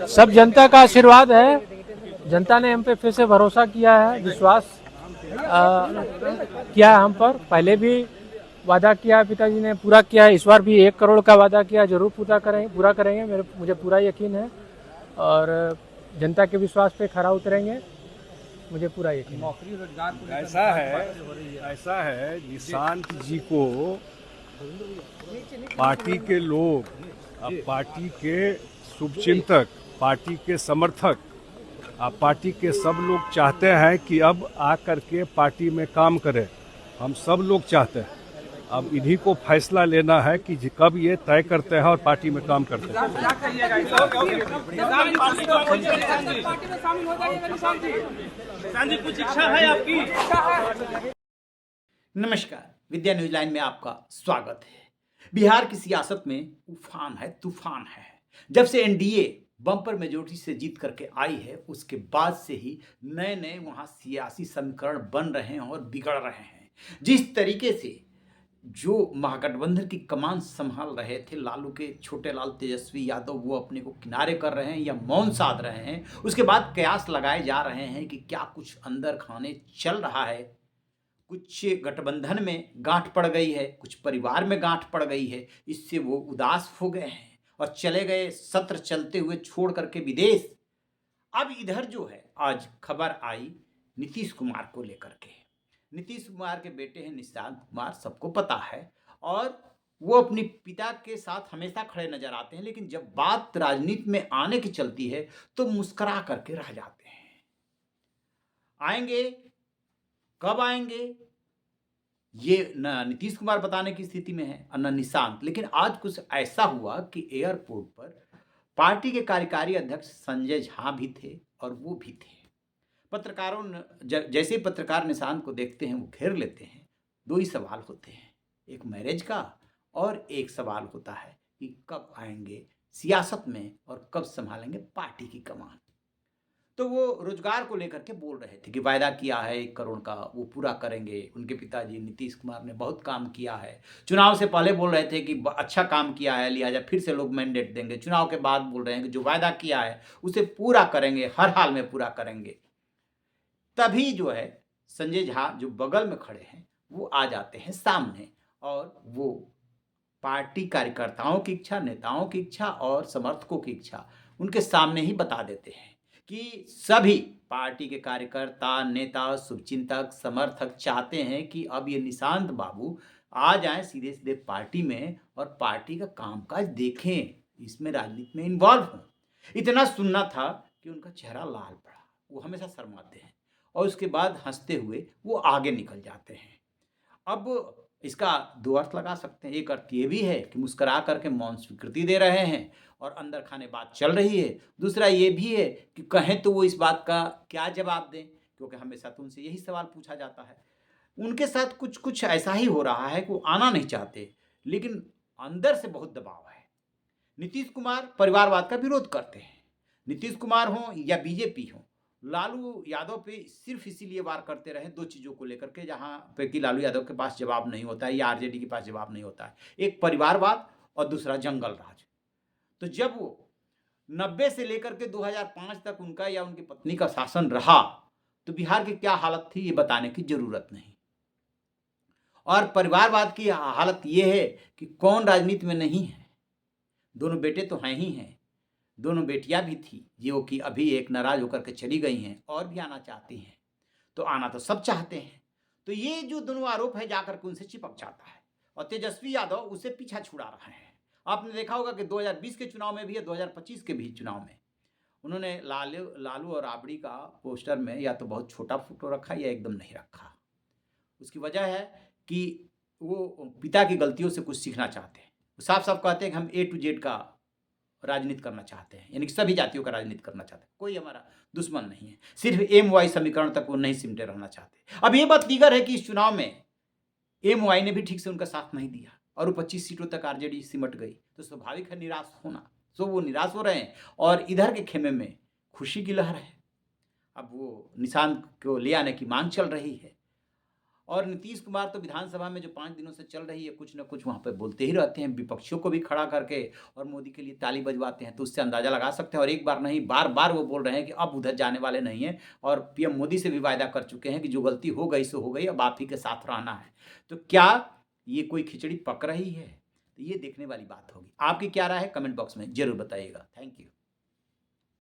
सब जनता का आशीर्वाद है। जनता ने हम पे फिर से भरोसा किया है, विश्वास किया है हम पर। पहले भी वादा किया, पिताजी ने पूरा किया है। इस बार भी 1 करोड़ का वादा किया, जरूर पूरा करेंगे। मुझे पूरा यकीन है और जनता के विश्वास पे खरा उतरेंगे, मुझे पूरा यकीन है। नौकरी रोजगार ऐसा है निशांत जी को पार्टी के लोग, अब पार्टी के शुभचिंतक, पार्टी के समर्थक, अब पार्टी के सब लोग चाहते हैं कि अब आकर के पार्टी में काम करें। हम सब लोग चाहते हैं। अब इन्हीं को फैसला लेना है कि कब ये तय करते हैं और पार्टी में काम करते हैं। कुछ इच्छा है आपकी? नमस्कार, विद्या न्यूज लाइन में आपका स्वागत है। बिहार की सियासत में उफान है, तूफान है। जब से एनडीए बम्पर मेजोरिटी से जीत करके आई है, उसके बाद से ही नए नए वहां सियासी समीकरण बन रहे हैं और बिगड़ रहे हैं। जिस तरीके से जो महागठबंधन की कमान संभाल रहे थे लालू के छोटे लाल तेजस्वी यादव, वो अपने को किनारे कर रहे हैं या मौन साध रहे हैं। उसके बाद कयास लगाए जा रहे हैं कि क्या कुछ अंदर खाने चल रहा है। कुछ गठबंधन में गांठ पड़ गई है, कुछ परिवार में गांठ पड़ गई है। इससे वो उदास हो गए हैं और चले गए सत्र चलते हुए छोड़ करके विदेश। अब इधर जो है, आज खबर आई नीतीश कुमार को लेकर के। नीतीश कुमार के बेटे हैं निशांत कुमार, सबको पता है, और वो अपने पिता के साथ हमेशा खड़े नजर आते हैं। लेकिन जब बात राजनीति में आने की चलती है तो मुस्कुरा करके रह जाते हैं। आएंगे, कब आएंगे ये न नीतीश कुमार बताने की स्थिति में है और न निशांत। लेकिन आज कुछ ऐसा हुआ कि एयरपोर्ट पर पार्टी के कार्यकारी अध्यक्ष संजय झा भी थे और वो भी थे। पत्रकारों जैसे ही पत्रकार निशांत को देखते हैं वो घेर लेते हैं। दो ही सवाल होते हैं, एक मैरिज का और एक सवाल होता है कि कब आएंगे सियासत में और कब संभालेंगे पार्टी की कमान। तो वो रोजगार को लेकर के बोल रहे थे कि वायदा किया है 1 करोड़ का, वो पूरा करेंगे। उनके पिताजी नीतीश कुमार ने बहुत काम किया है। चुनाव से पहले बोल रहे थे कि अच्छा काम किया है, लिहाजा फिर से लोग मैंडेट देंगे। चुनाव के बाद बोल रहे हैं कि जो वायदा किया है उसे पूरा करेंगे, हर हाल में पूरा करेंगे। तभी जो है संजय झा जो बगल में खड़े हैं वो आ जाते हैं सामने और वो पार्टी कार्यकर्ताओं की इच्छा, नेताओं की इच्छा और समर्थकों की इच्छा उनके सामने ही बता देते हैं कि सभी पार्टी के कार्यकर्ता, नेता, शुभचिंतक, समर्थक चाहते हैं कि अब ये निशांत बाबू आ जाएं सीधे सीधे पार्टी में और पार्टी का कामकाज देखें, इसमें राजनीति में इन्वॉल्व हों। इतना सुनना था कि उनका चेहरा लाल पड़ा। वो हमेशा शर्माते हैं और उसके बाद हंसते हुए वो आगे निकल जाते हैं। अब इसका दो अर्थ लगा सकते हैं। एक अर्थ ये भी है कि मुस्कुरा करके मौन स्वीकृति दे रहे हैं और अंदर खाने बात चल रही है। दूसरा ये भी है कि कहें तो वो इस बात का क्या जवाब दें, क्योंकि हमेशा तो उनसे यही सवाल पूछा जाता है। उनके साथ कुछ कुछ ऐसा ही हो रहा है कि वो आना नहीं चाहते, लेकिन अंदर से बहुत दबाव है। नीतीश कुमार परिवारवाद का विरोध करते हैं। नीतीश कुमार हो या बीजेपी हो, लालू यादव पे सिर्फ इसीलिए वार करते रहे दो चीज़ों को लेकर के, जहाँ पे कि लालू यादव के पास जवाब नहीं होता है या आरजेडी के पास जवाब नहीं होता है। एक परिवारवाद और दूसरा जंगल राज। तो जब वो 90 से लेकर के 2005 तक उनका या उनकी पत्नी का शासन रहा तो बिहार की क्या हालत थी ये बताने की जरूरत नहीं। और परिवारवाद की हालत ये है कि कौन राजनीति में नहीं है। दोनों बेटे तो हैं ही हैं, दोनों बेटियां भी थी जो कि अभी एक नाराज होकर के चली गई हैं और भी आना चाहती हैं। तो आना तो सब चाहते हैं। तो ये जो दोनों आरोप है जाकर के उनसे चिपक जाता है और तेजस्वी यादव उसे पीछा छुड़ा रहे हैं। आपने देखा होगा कि 2020 के चुनाव में भी या 2025 के भी चुनाव में उन्होंने लालू और राबड़ी का पोस्टर में या तो बहुत छोटा फोटो रखा या एकदम नहीं रखा। उसकी वजह है कि वो पिता की गलतियों से कुछ सीखना चाहते हैं। साफ साफ कहते हैं कि हम A to Z का राजनीति करना चाहते हैं, यानी कि सभी जातियों का राजनीति करना चाहते हैं। कोई हमारा दुश्मन नहीं है, सिर्फ MY समीकरण तक वो नहीं सिमटे रहना चाहते। अब ये बात दीगर है कि इस चुनाव में MY ने भी ठीक से उनका साथ नहीं दिया और वो 25 सीटों तक आरजेडी सिमट गई। तो स्वाभाविक है निराश होना। सो वो निराश हो रहे हैं और इधर के खेमे में खुशी की लहर है। अब वो निशांत को ले आने की मांग चल रही है और नीतीश कुमार तो विधानसभा में जो 5 दिनों से चल रही है कुछ ना कुछ वहाँ पे बोलते ही रहते हैं, विपक्षियों को भी खड़ा करके और मोदी के लिए ताली बजवाते हैं। तो उससे अंदाजा लगा सकते हैं, और एक बार नहीं बार-बार वो बोल रहे हैं कि अब उधर जाने वाले नहीं हैं, और पीएम मोदी से भी वायदा कर चुके हैं कि जो गलती हो गई सो हो गई, अब आप ही के साथ रहना है। तो क्या ये कोई खिचड़ी पक रही है? तो ये देखने वाली बात होगी। आपकी क्या राय है कमेंट बॉक्स में ज़रूर बताइएगा। Thank you.